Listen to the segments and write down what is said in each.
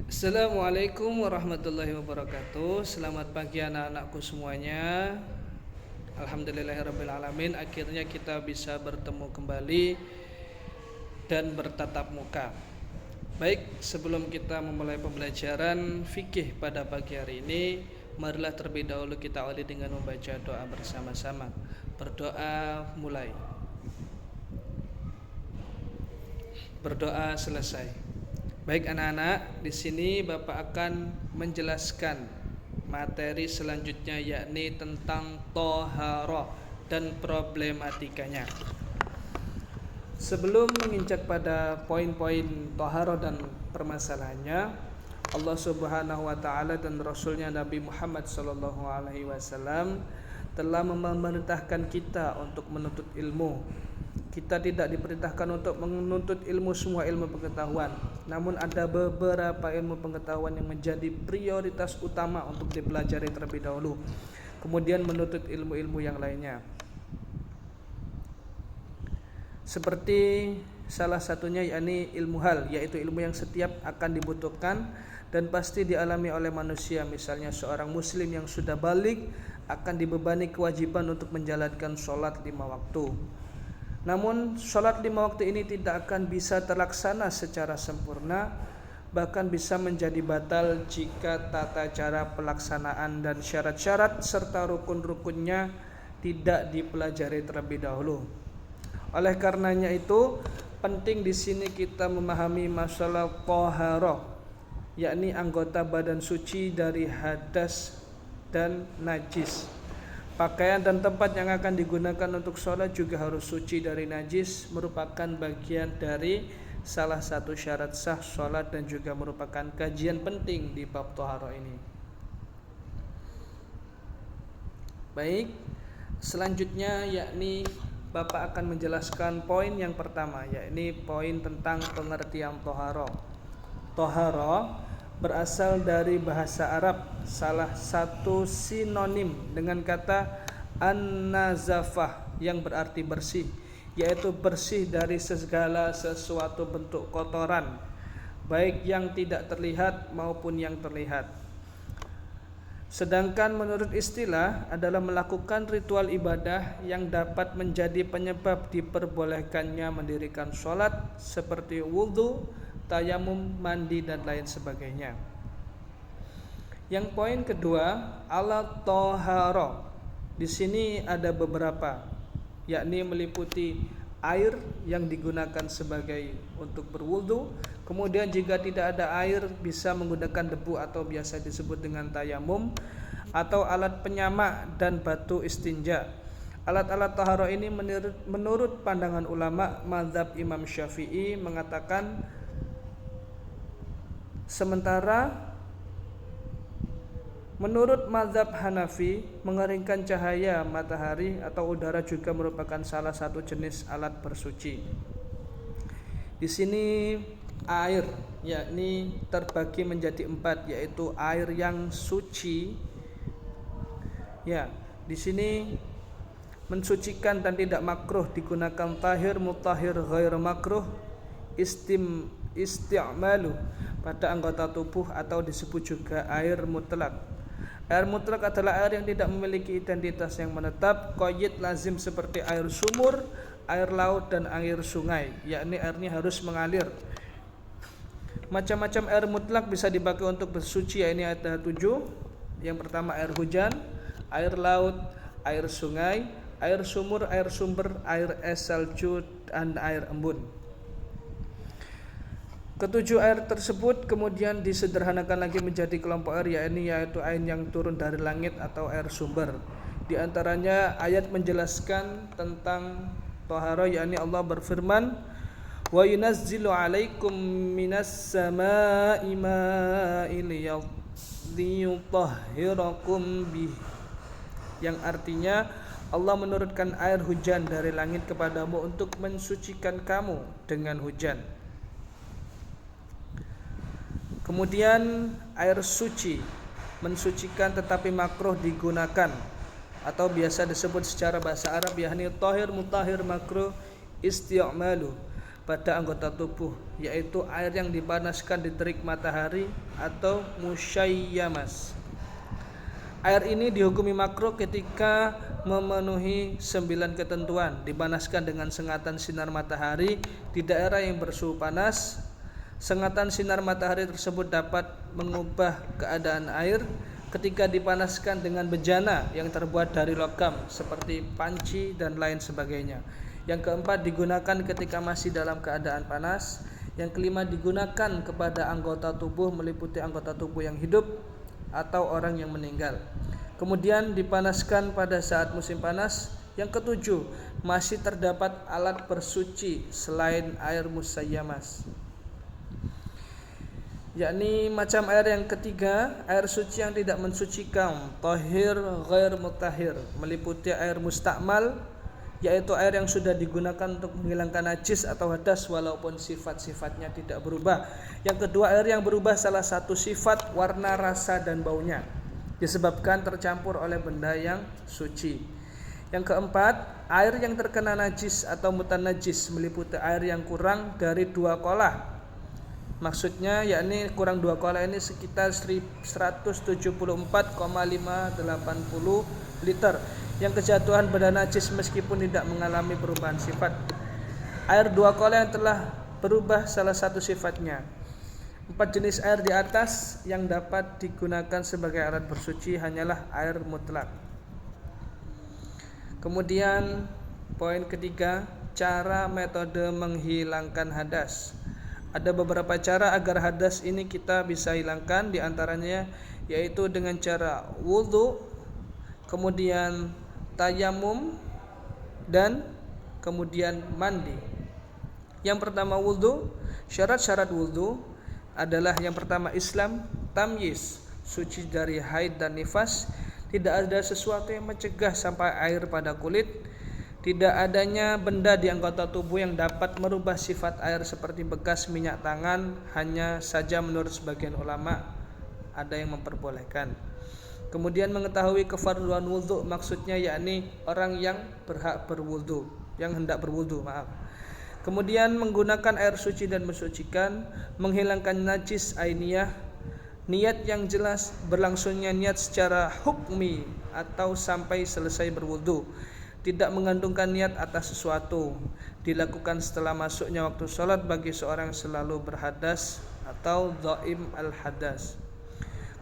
Assalamualaikum warahmatullahi wabarakatuh. Selamat pagi anak-anakku semuanya. Alhamdulillahirrabbilalamin. Akhirnya kita bisa bertemu kembali dan bertatap muka. Baik, sebelum kita memulai pembelajaran fikih pada pagi hari ini, marilah terlebih dahulu kita awali dengan membaca doa bersama-sama. Berdoa mulai. Berdoa selesai. Baik anak-anak, di sini Bapak akan menjelaskan materi selanjutnya, yakni tentang toharoh dan problematikanya. Sebelum menginjak pada poin-poin toharoh dan permasalahannya, Allah Subhanahu wa taala dan Rasulnya Nabi Muhammad sallallahu alaihi wasallam telah memerintahkan kita untuk menuntut ilmu. Kita tidak diperintahkan untuk menuntut ilmu semua ilmu pengetahuan, namun ada beberapa ilmu pengetahuan yang menjadi prioritas utama untuk dipelajari terlebih dahulu, kemudian menuntut ilmu-ilmu yang lainnya. Seperti salah satunya yakni ilmu hal, yaitu ilmu yang setiap akan dibutuhkan dan pasti dialami oleh manusia. Misalnya seorang muslim yang sudah balik akan dibebani kewajiban untuk menjalankan sholat 5 waktu. Namun sholat 5 waktu ini tidak akan bisa terlaksana secara sempurna, bahkan bisa menjadi batal jika tata cara pelaksanaan dan syarat-syarat serta rukun-rukunnya tidak dipelajari terlebih dahulu. Oleh karenanya itu penting di sini kita memahami masalah taharah, yakni anggota badan suci dari hadas dan najis. Pakaian dan tempat yang akan digunakan untuk sholat juga harus suci dari najis, merupakan bagian dari salah satu syarat sah sholat dan juga merupakan kajian penting di bab taharah ini. Baik, selanjutnya yakni Bapak akan menjelaskan poin yang pertama, yakni poin tentang pengertian taharah. Taharah berasal dari bahasa Arab, salah satu sinonim dengan kata an-nazafah yang berarti bersih, yaitu bersih dari segala sesuatu bentuk kotoran, baik yang tidak terlihat maupun yang terlihat. Sedangkan menurut istilah adalah melakukan ritual ibadah yang dapat menjadi penyebab diperbolehkannya mendirikan sholat seperti wudhu, tayamum, mandi dan lain sebagainya. Yang poin kedua, alat toharo. Di sini ada beberapa, yakni meliputi air yang digunakan sebagai untuk berwudu. Kemudian jika tidak ada air bisa menggunakan debu atau biasa disebut dengan tayamum, atau alat penyamak dan batu istinja. Alat-alat taharah ini menurut pandangan ulama mazhab Imam Syafi'i mengatakan, sementara menurut mazhab Hanafi mengeringkan cahaya matahari atau udara juga merupakan salah satu jenis alat bersuci. Di sini air yakni terbagi menjadi 4, yaitu air yang suci. Ya, di sini mensucikan dan tidak makruh digunakan tahir, mutahhir, ghair makruh, isti'malu pada anggota tubuh atau disebut juga air mutlak. Air mutlak adalah air yang tidak memiliki identitas yang menetap, qayyid lazim seperti air sumur, air laut dan air sungai, yakni airnya harus mengalir. Macam-macam air mutlak bisa dipakai untuk bersuci, yakni ada 7. Yang pertama air hujan, air laut, air sungai, air sumur, air sumber, air es, salju dan air embun. Ketujuh air tersebut kemudian disederhanakan lagi menjadi kelompok air, yaitu air yang turun dari langit atau air sumber. Di antaranya ayat menjelaskan tentang taharah, yakni Allah berfirman, wa yunazzilu 'alaikum minas samaa'i ma'an liyutahhirakum bih, yang artinya Allah menurunkan air hujan dari langit kepadamu untuk mensucikan kamu dengan hujan. Kemudian air suci, mensucikan tetapi makruh digunakan atau biasa disebut secara bahasa Arab yakni tahir, mutahhir, makruh, isti'malu. pada anggota tubuh, yaitu air yang dipanaskan di terik matahari atau musyayyamas. Air ini dihukumi makruh ketika memenuhi 9 ketentuan, dipanaskan dengan sengatan sinar matahari di daerah yang bersuhu panas. Sengatan sinar matahari tersebut dapat mengubah keadaan air ketika dipanaskan dengan bejana yang terbuat dari logam seperti panci dan lain sebagainya. Yang keempat, digunakan ketika masih dalam keadaan panas. Yang kelima, digunakan kepada anggota tubuh meliputi anggota tubuh yang hidup atau orang yang meninggal. Kemudian dipanaskan pada saat musim panas. Yang ketujuh, masih terdapat alat bersuci selain air musayyamas, yakni macam air yang ketiga, air suci yang tidak mensucikan, tahir ghair mutahhir, meliputi air mustakmal, yaitu air yang sudah digunakan untuk menghilangkan najis atau hadas walaupun sifat-sifatnya tidak berubah. Yang kedua, air yang berubah salah satu sifat, warna, rasa, dan baunya disebabkan tercampur oleh benda yang suci. Yang keempat, air yang terkena najis atau mutanajis, meliputi air yang kurang dari 2 kolah. Maksudnya yakni kurang 2 kolah ini sekitar 174,580 liter yang kejatuhan benda najis meskipun tidak mengalami perubahan sifat. Air 2 kolah yang telah berubah salah satu sifatnya. 4 jenis air di atas yang dapat digunakan sebagai alat bersuci hanyalah air mutlak. Kemudian poin ketiga, cara metode menghilangkan hadas. Ada beberapa cara agar hadas ini kita bisa hilangkan, diantaranya yaitu dengan cara wudhu, kemudian tayamum, dan kemudian mandi. Yang pertama wudhu. Syarat-syarat wudhu adalah yang pertama Islam, tamyiz, suci dari haid dan nifas, tidak ada sesuatu yang mencegah sampai air pada kulit, tidak adanya benda di anggota tubuh yang dapat merubah sifat air seperti bekas minyak tangan, hanya saja menurut sebagian ulama ada yang memperbolehkan. Kemudian mengetahui kefarduan wudhu, maksudnya yakni orang yang berhak berwudhu, yang hendak berwudhu, Kemudian menggunakan air suci dan mensucikan, menghilangkan najis ainiyah, niat yang jelas, berlangsungnya niat secara hukmi atau sampai selesai berwudhu, tidak menggantungkan niat atas sesuatu, dilakukan setelah masuknya waktu sholat bagi seorang yang selalu berhadas atau dhaim al-hadas.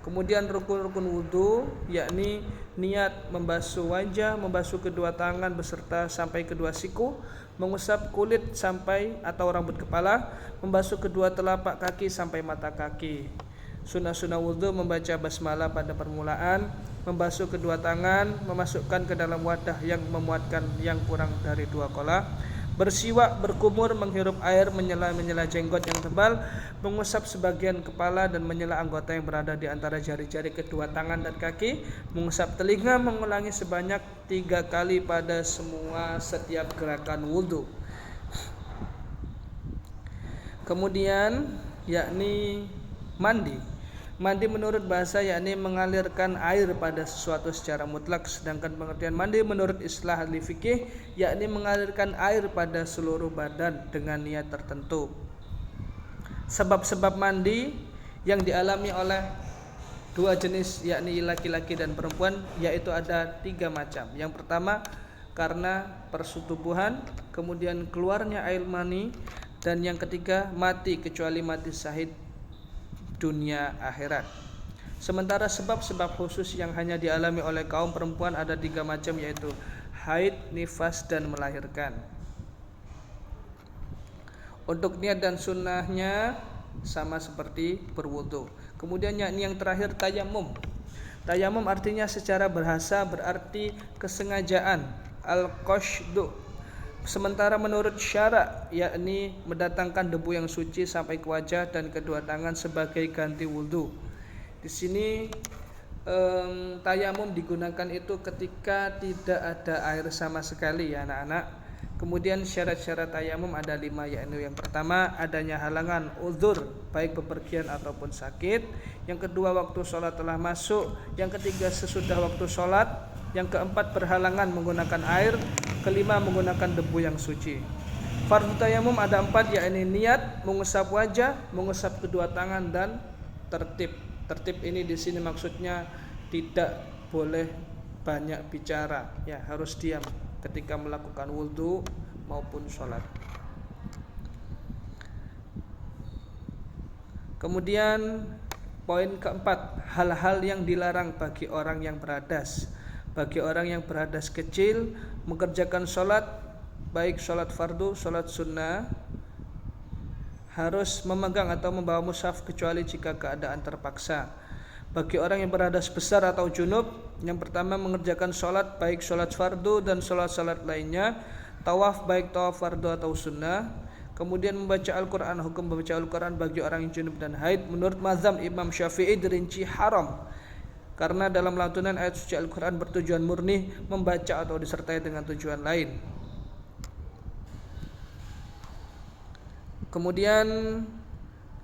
Kemudian rukun-rukun wudhu, yakni niat membasuh wajah, membasuh kedua tangan beserta sampai kedua siku, mengusap kulit sampai atau rambut kepala, membasuh kedua telapak kaki sampai mata kaki. Sunnah-sunnah wudhu, membaca basmalah pada permulaan, membasuh kedua tangan, memasukkan ke dalam wadah yang memuatkan yang kurang dari 2 kolah, bersiwak, berkumur, menghirup air, menyela jenggot yang tebal, mengusap sebagian kepala dan menyela anggota yang berada di antara jari-jari kedua tangan dan kaki, mengusap telinga, mengulangi sebanyak 3 kali pada setiap gerakan wudhu. Kemudian yakni mandi. Mandi menurut bahasa yakni mengalirkan air pada sesuatu secara mutlak, sedangkan pengertian mandi menurut istilah ahli fikih yakni mengalirkan air pada seluruh badan dengan niat tertentu. Sebab-sebab mandi yang dialami oleh 2 jenis yakni laki-laki dan perempuan yaitu ada 3 macam. Yang pertama karena persetubuhan, kemudian keluarnya air mani, dan yang ketiga mati kecuali mati syahid dunia akhirat. Sementara sebab-sebab khusus yang hanya dialami oleh kaum perempuan ada 3 macam, yaitu haid, nifas, dan melahirkan. Untuk niat dan sunnahnya sama seperti berwudu. Kemudian yang terakhir tayamum. Tayamum artinya secara bahasa berarti kesengajaan, al-qasdu. Sementara menurut syara yakni mendatangkan debu yang suci sampai ke wajah dan kedua tangan sebagai ganti wudhu. Di sini tayamum digunakan itu ketika tidak ada air sama sekali, ya anak-anak. Kemudian syarat-syarat tayamum ada 5, yakni yang pertama adanya halangan uzur baik bepergian ataupun sakit. Yang kedua waktu sholat telah masuk. Yang ketiga sesudah waktu sholat. Yang keempat berhalangan menggunakan air. Kelima menggunakan debu yang suci. Fardu tayamum ada 4, yakni niat, mengusap wajah, mengusap kedua tangan, dan tertib. Tertib ini di sini maksudnya tidak boleh banyak bicara, ya harus diam ketika melakukan wudhu maupun sholat. Kemudian poin keempat, hal-hal yang dilarang bagi orang yang beradas. Bagi orang yang beradas kecil mengerjakan sholat, baik sholat fardu, sholat sunnah, harus memegang atau membawa mushaf kecuali jika keadaan terpaksa. Bagi orang yang beradas besar atau junub, yang pertama mengerjakan sholat, baik sholat fardu dan sholat lainnya, tawaf baik tawaf fardu atau sunnah. Kemudian membaca Al-Quran, hukum membaca Al-Quran bagi orang yang junub dan haid menurut mazhab Imam Syafi'i dirinci haram, karena dalam lantunan ayat suci Al-Quran bertujuan murni membaca atau disertai dengan tujuan lain. Kemudian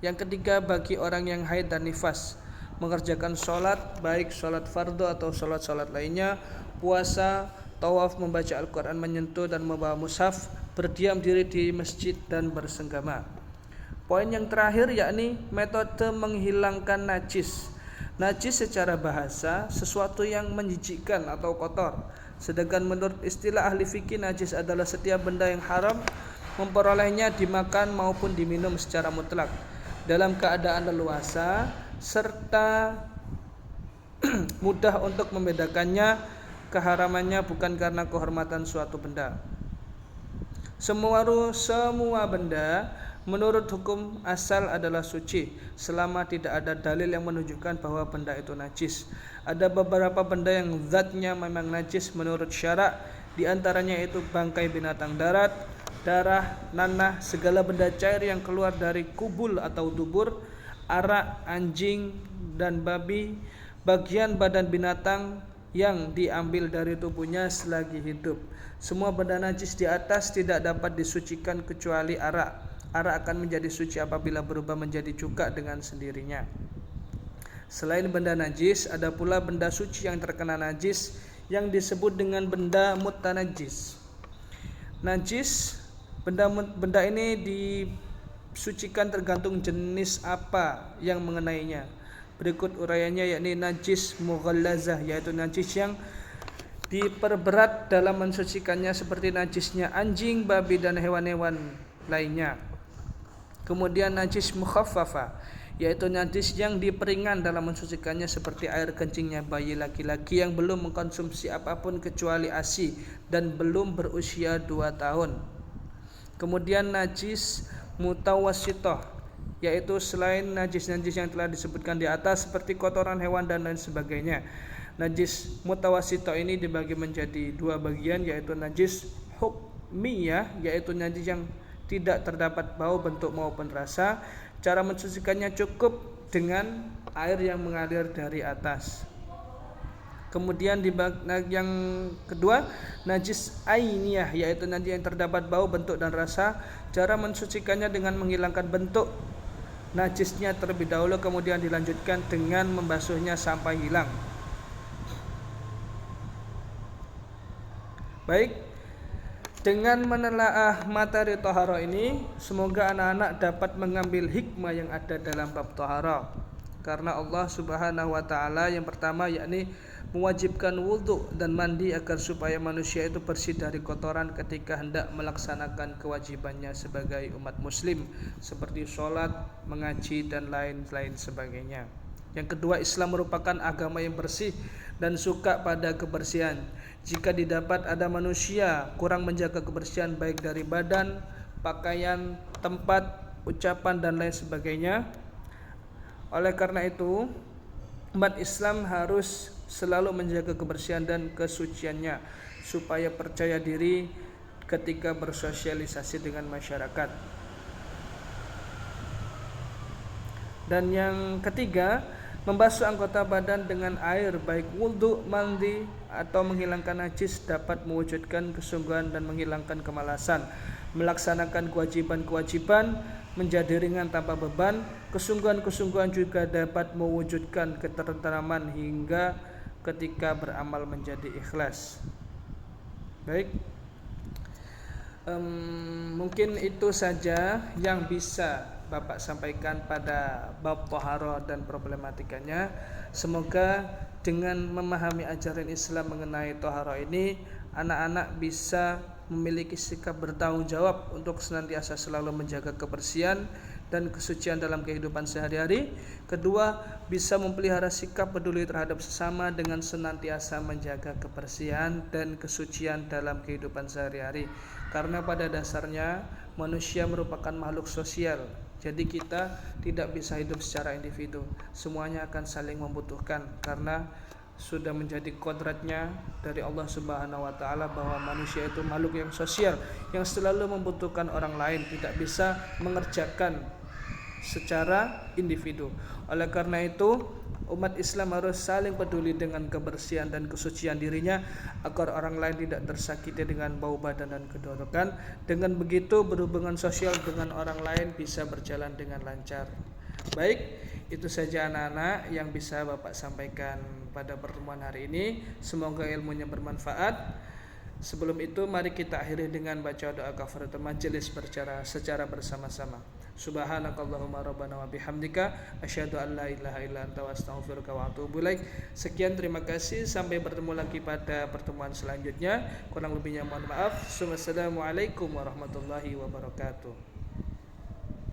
yang ketiga, bagi orang yang haid dan nifas mengerjakan sholat, baik sholat fardu atau sholat lainnya, puasa, tawaf, membaca Al-Quran, menyentuh dan membawa mushaf, berdiam diri di masjid dan bersenggama. Poin yang terakhir yakni metode menghilangkan najis. Najis secara bahasa sesuatu yang menjijikkan atau kotor. Sedangkan menurut istilah ahli fikih, najis adalah setiap benda yang haram memperolehnya dimakan maupun diminum secara mutlak dalam keadaan leluasa serta mudah untuk membedakannya keharamannya bukan karena kehormatan suatu benda. Semua benda menurut hukum asal adalah suci selama tidak ada dalil yang menunjukkan bahwa benda itu najis. Ada beberapa benda yang zatnya memang najis menurut syarak, di antaranya itu bangkai binatang darat, darah, nanah, segala benda cair yang keluar dari kubul atau dubur, arak, anjing dan babi, bagian badan binatang yang diambil dari tubuhnya selagi hidup. Semua benda najis di atas tidak dapat disucikan kecuali arak. Arak akan menjadi suci apabila berubah menjadi cuka dengan sendirinya. Selain benda najis, ada pula benda suci yang terkena najis yang disebut dengan benda mutanajis. Najis, benda ini disucikan tergantung jenis apa yang mengenainya. Berikut uraiannya, yakni najis mughallazah, yaitu najis yang diperberat dalam mensucikannya seperti najisnya anjing, babi dan hewan-hewan lainnya. Kemudian najis mukhaffafah, yaitu najis yang diperingan dalam mensucikannya seperti air kencingnya bayi laki-laki yang belum mengkonsumsi apapun kecuali ASI dan belum berusia 2 tahun. Kemudian najis mutawassithah, yaitu selain najis-najis yang telah disebutkan di atas seperti kotoran hewan dan lain sebagainya. Najis mutawassithah ini dibagi menjadi 2 bagian, yaitu najis hukmiyah, yaitu najis yang tidak terdapat bau, bentuk maupun rasa. Cara mensucikannya cukup dengan air yang mengalir dari atas. Kemudian yang kedua, najis ainiyah, yaitu najis yang terdapat bau, bentuk dan rasa. Cara mensucikannya dengan menghilangkan bentuk najisnya terlebih dahulu, kemudian dilanjutkan dengan membasuhnya sampai hilang. Baik, dengan menelaah materi taharah ini, semoga anak-anak dapat mengambil hikmah yang ada dalam bab taharah. Karena Allah Subhanahu wa taala yang pertama yakni mewajibkan wudhu dan mandi agar supaya manusia itu bersih dari kotoran ketika hendak melaksanakan kewajibannya sebagai umat muslim seperti sholat, mengaji dan lain-lain sebagainya. Yang kedua, Islam merupakan agama yang bersih dan suka pada kebersihan. Jika didapat ada manusia kurang menjaga kebersihan baik dari badan, pakaian, tempat, ucapan dan lain sebagainya, oleh karena itu umat Islam harus selalu menjaga kebersihan dan kesuciannya supaya percaya diri ketika bersosialisasi dengan masyarakat. Dan yang ketiga, membasuh anggota badan dengan air baik wudhu, mandi atau menghilangkan najis dapat mewujudkan kesungguhan dan menghilangkan kemalasan. Melaksanakan kewajiban-kewajiban menjadi ringan tanpa beban. Kesungguhan-kesungguhan juga dapat mewujudkan ketenteraman hingga ketika beramal menjadi ikhlas. Baik, Mungkin itu saja yang bisa Bapak sampaikan pada bab toharo dan problematikanya. Semoga dengan memahami ajaran Islam mengenai toharo ini, anak-anak bisa memiliki sikap bertanggung jawab untuk senantiasa selalu menjaga kebersihan dan kesucian dalam kehidupan sehari-hari. Kedua, bisa memelihara sikap peduli terhadap sesama dengan senantiasa menjaga kebersihan dan kesucian dalam kehidupan sehari-hari. Karena pada dasarnya manusia merupakan makhluk sosial. Jadi kita tidak bisa hidup secara individu. Semuanya akan saling membutuhkan karena sudah menjadi kodratnya dari Allah Subhanahu wa taala bahwa manusia itu makhluk yang sosial, yang selalu membutuhkan orang lain, tidak bisa mengerjakan secara individu. Oleh karena itu, umat Islam harus saling peduli dengan kebersihan dan kesucian dirinya agar orang lain tidak tersakiti dengan bau badan dan kedorokan. Dengan begitu, berhubungan sosial dengan orang lain bisa berjalan dengan lancar. Baik, itu saja anak-anak yang bisa Bapak sampaikan pada pertemuan hari ini. Semoga ilmunya bermanfaat. Sebelum itu, mari kita akhiri dengan baca doa kafaratul majelis secara bersama-sama. Subhanakallahumma rabbana wa bihamdika asyhadu an la ilaha illa anta wa astaghfiruka wa atubu ilaik. Sekian, terima kasih, sampai bertemu lagi pada pertemuan selanjutnya. Kurang lebihnya mohon maaf. Wassalamualaikum warahmatullahi wabarakatuh.